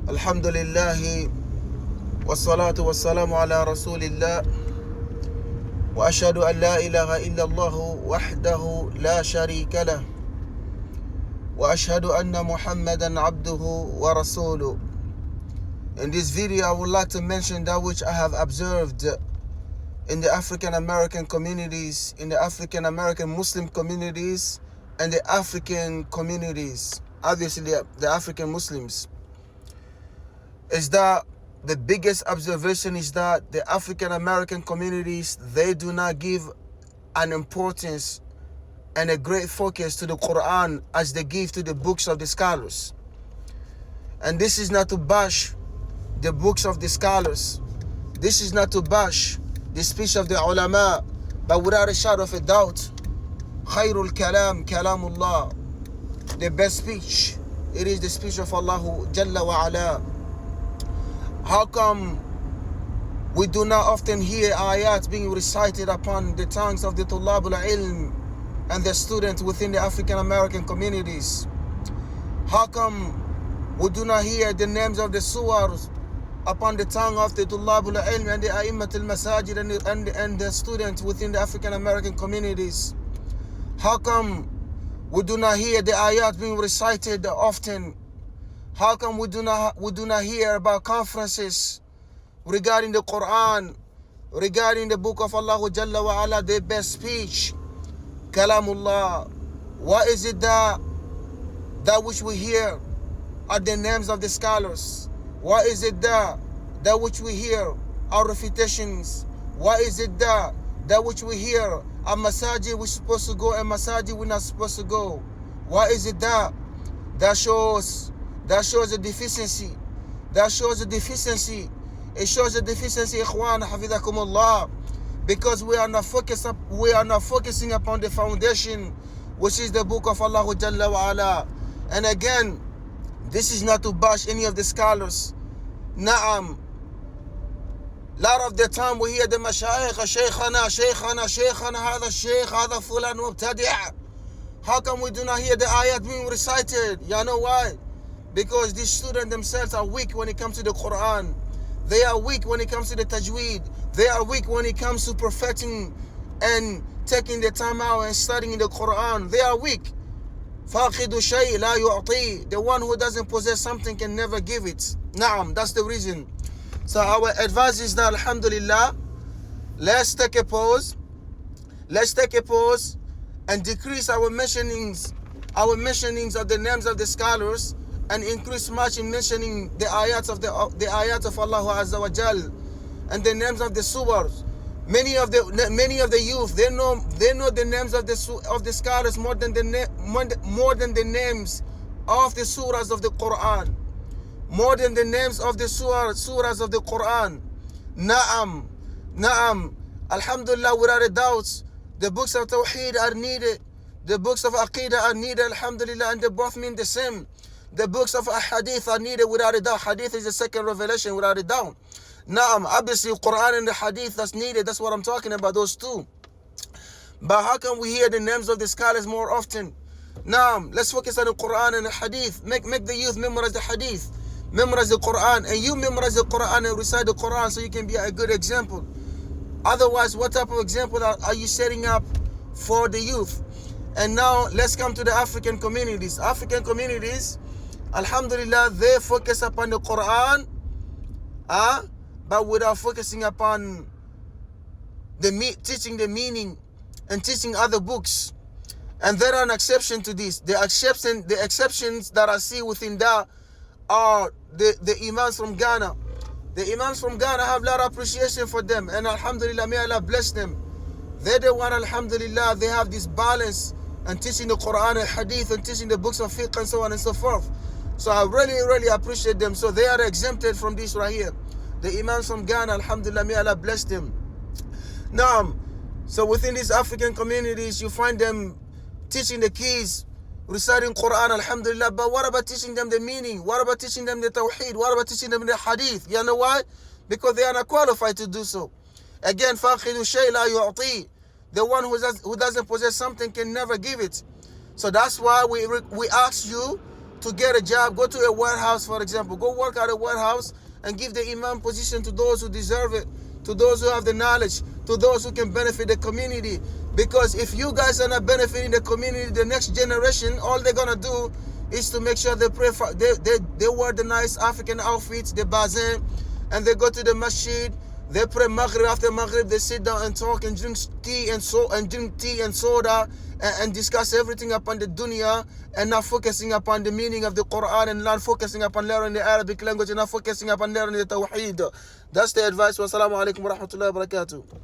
الحمد لله والصلاة والسلام على رسول الله وأشهد أن لا إله إلا الله وحده لا شريك له وأشهد أن محمدا عبده ورسوله. In this video, I would like to mention that which I have observed in the African American communities, in the African American Muslim communities, and the African communities, obviously the African Muslims, is that the biggest observation is that the African American communities, they do not give an importance and a great focus to the Quran as they give to the books of the scholars. And this is not to bash the books of the scholars. This is not to bash the speech of the ulama, but without a shadow of a doubt, khairul kalam, kalamullah, the best speech, it is the speech of Allah Jalla wa Ala. How come we do not often hear ayat being recited upon the tongues of the Tullabul Ilm and the students within the African American communities? How come we do not hear the names of the surahs upon the tongue of the Tullabul Ilm and the A'immat al-Masajid and the students within the African American communities? How come we do not hear the ayat being recited often? How come we do not hear about conferences regarding the Quran, regarding the book of Allah Jalla wa Ala, the best speech, Kalamullah? What is it that which we hear are the names of the scholars? What is it that which we hear are refutations? What is it that which we hear are masajid we're supposed to go and masajid we're not supposed to go? What is it that shows a deficiency? That shows a deficiency. It shows a deficiency, ikhwan, hafizakumullah, because we are not focusing upon the foundation, which is the book of Allah Jalla wa Ala. And again, this is not to bash any of the scholars. Na'am. Lot of the time we hear the mashayikh, shaykhana, hada shaykh, hada fulan mubtadi'. How come we do not hear the ayat being recited? You know why? Because these students themselves are weak when it comes to the Quran. They are weak when it comes to the tajweed. They are weak when it comes to perfecting and taking the time out and studying the Quran. They are weak. فَاقِدُ شَيْءٍ لَا يُعْطِي. The one who doesn't possess something can never give it. Naam, that's the reason. So our advice is that, alhamdulillah, let's take a pause. Let's take a pause and decrease our mentionings of the names of the scholars, and increase much in mentioning the ayats of Allah Azza wa Jal and the names of the surahs. Many of the youth, they know the names of the scholars more than the names of the surahs of the Quran, more than the names of the surahs of the Quran. Naam, alhamdulillah, without a doubt, the books of Tawheed are needed, the books of Aqidah are needed, alhamdulillah, and they both mean the same. The books of Hadith are needed without a doubt. Hadith is the second revelation without a doubt. Naam, obviously Quran and the Hadith, that's needed. That's what I'm talking about, those two. But how can we hear the names of the scholars more often? Naam, let's focus on the Quran and the Hadith. Make the youth memorize the Hadith, memorize the Quran, and you memorize the Quran and recite the Quran so you can be a good example. Otherwise, what type of example are you setting up for the youth? And now let's come to the African communities. African communities, alhamdulillah, they focus upon the Quran, but without focusing upon teaching the meaning and teaching other books. And there are an exception to this. The exceptions that I see within that are the Imams from Ghana. The Imams from Ghana have a lot of appreciation for them, and alhamdulillah, may Allah bless them. They're the one, alhamdulillah, they have this balance and teaching the Quran and Hadith and teaching the books of fiqh and so on and so forth. So I really appreciate them. So they are exempted from this right here. The Imams from Ghana, alhamdulillah, may Allah bless them. Now, so within these African communities, you find them teaching the kids, reciting Quran, alhamdulillah. But what about teaching them the meaning? What about teaching them the Tawheed? What about teaching them the Hadith? You know why? Because they are not qualified to do so. Again, فَاقِدُ شَيْءٍ لَا يُعْطِي. The one who doesn't possess something can never give it. So that's why we ask you to get a job. Go to a warehouse, for example. Go work at a warehouse and give the imam position to those who deserve it, to those who have the knowledge, to those who can benefit the community. Because if you guys are not benefiting the community, the next generation, all they're gonna do is to make sure they pray for, they wear the nice African outfits, the bazin, and they go to the masjid. They pray Maghrib. After Maghrib, they sit down and talk and drink tea and soda and discuss everything upon the dunya, and not focusing upon the meaning of the Quran, and not focusing upon learning the Arabic language, and not focusing upon learning the Tawheed. That's the advice. Wassalamu alaikum wa rahmatullahi wa barakatuh.